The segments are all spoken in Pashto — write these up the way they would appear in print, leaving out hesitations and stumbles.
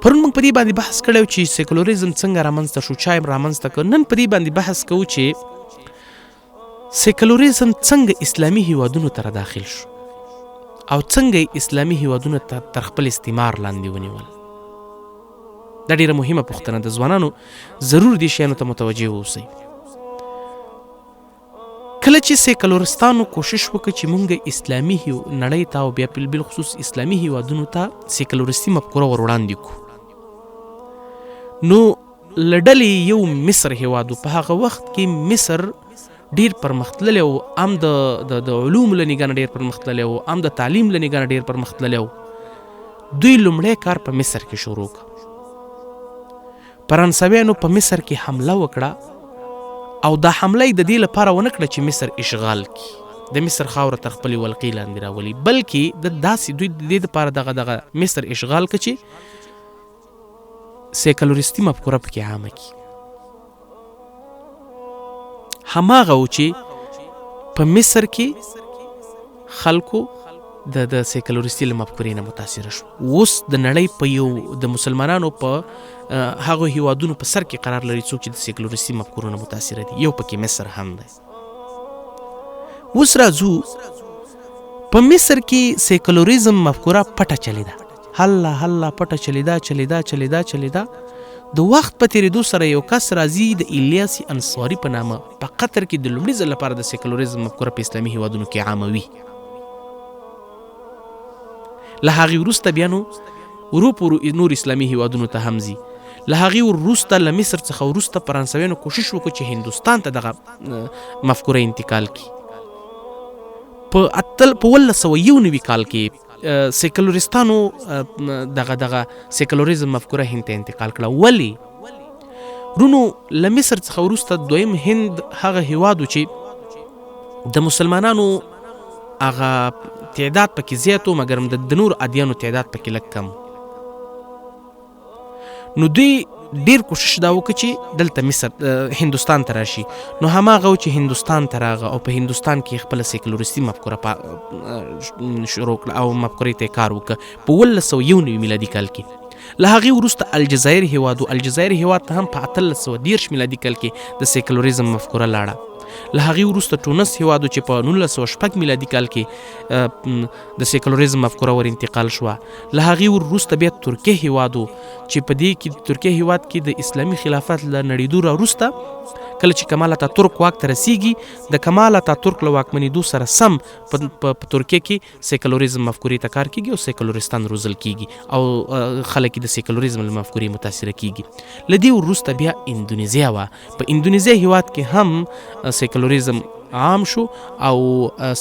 پرون موږ په دې باندې بحث کړی چې سیکولریزم څنګه رامنځته شو، چا یې رامنځته کړ. نن په دې باندې بحث کوو چې سیکولریزم څنګه اسلامي هیوادونو ته داخل شو او څنګه اسلامي هیوادونو ته تر خپل استعمار لاندې ونیول. دا ډیره مهمه پوښتنه ده. ځوانانو ضرور دې شیانو ته متوجه واوسئ. کله چې سیکولرستانو کوشش وکړ چې مونږ اسلامي نړۍ ته او بیا بالخصوص اسلامي هیوادونو ته سیکولرستي مفکوره ور وړاندې کړو، نو له ډلې یو مصر هیواد و. په هغه وخت کې مصر ډیر پرمختللی و، هم د علومو له نګاه نه ډیر پرمختللی و، هم د تعلیم له نګاه نه ډیر پرمختللی و. دوی لومړی کار په مصر کې شروع کړ. فرانسویانو په مصر کې حمله وکړه او دا حمله یې د دې لپاره ونه کړه چې مصر اشغال کړي، د مصر خاوره تر خپلې ولقې لاندې راولي، بلکې د داسې دوی د دې لپاره دغه مصر اشغال کړه چې سیکولرستي مفکوره پکې عامه کړي. هماغه و چې په مصر کې خلکو د سیکولرستي له مفکورې نه متاثره شو. اوس د نړۍ په یو د مسلمانانو په هغو هیوادونو په سر کې قرار لري څوک چې د سیکولرستي مفکورو نه متاثره دي، یو پکې مصر هم دی. اوس راځو په مصر کې سیکولریزم مفکوره پټه چلیده، هله پټه چلیده. د وخت په تیریدو سره یو کس راځي د الیاس انصاري په نامه په قطر کې د لومړي ځل لپاره د سیکولریزم مفکوره په اسلامي هیوادونو کې عاموي. له هغې وروسته بیا نو اروپا نور اسلامي هیوادونو ته هم ځي. له هغې وروسته له مصر څخه وروسته فرانسویانو کوشش وکړو چې هندوستان ته دغه مفکوره انتقال کړي. په 1991 کال کې سیکولرستانو دغه سیکولریزم مفکوره هند ته انتقال کړه. ولی رونو له مصر څخه وروسته دویم هند هغه هیواد و چې د مسلمانانو هغه تعداد پکې زیات و، مګر د نور ادیانو تعداد پکې لږ کم. نو دوی ډیر کوشش دا وکړه چې دلته مصر هندوستان ته راشي. نو هماغه و چې هندوستان ته راغه او په هندوستان کې خپله سیکولرستي مفکوره شروع کړه او مفکورې ته یې کار وکړه په 1991 میلادي کال کې. له هغې وروسته الجزایر هیواد و. الجزایر هیواد ته هم په 1830 میلادي کال کې د سیکولریزم مفکوره لاړه. له هغې وروسته ټونس هیواد چې په 1906 میلادي کال کې د سیکولریزم مفکوره ور انتقال شوه. له هغې وروسته بیا ترکیه هیواد چې په دې کې ترکیه هیواد کې د اسلامي خلافت له نړېدو راوروسته کله چې کمال اتاتورک واک ته رسیږي، د کمال اتاتورک له واکمنېدو سره سم په ترکیه کې سیکولریزم مفکورې ته کار کیږي او سیکولرستان روزل کیږي او خلک د سیکولریزم له مفکورې متاثره کیږي. له دې وروسته بیا اندونیزیا وه. په اندونیزیا هیواد کې هم سیکولریزم عام شو او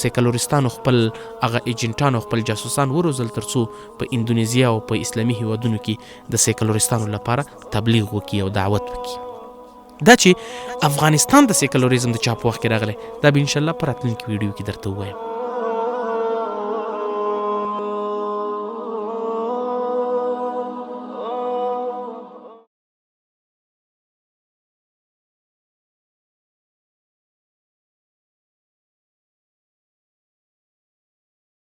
سیکولرستانو خپل هغه ایجنټانو خپل جاسوسان وروزل ترڅو په اندونیزیا او په اسلامي هیوادونو کې د سیکولرستانو لپاره تبلیغ وکړي او دعوت وکړي. دا چې افغانستان د سیکولریزم د چاپ وخت کې راغلی، دا به انشاءالله په راتلونکي ویډیو کې درته ووایم.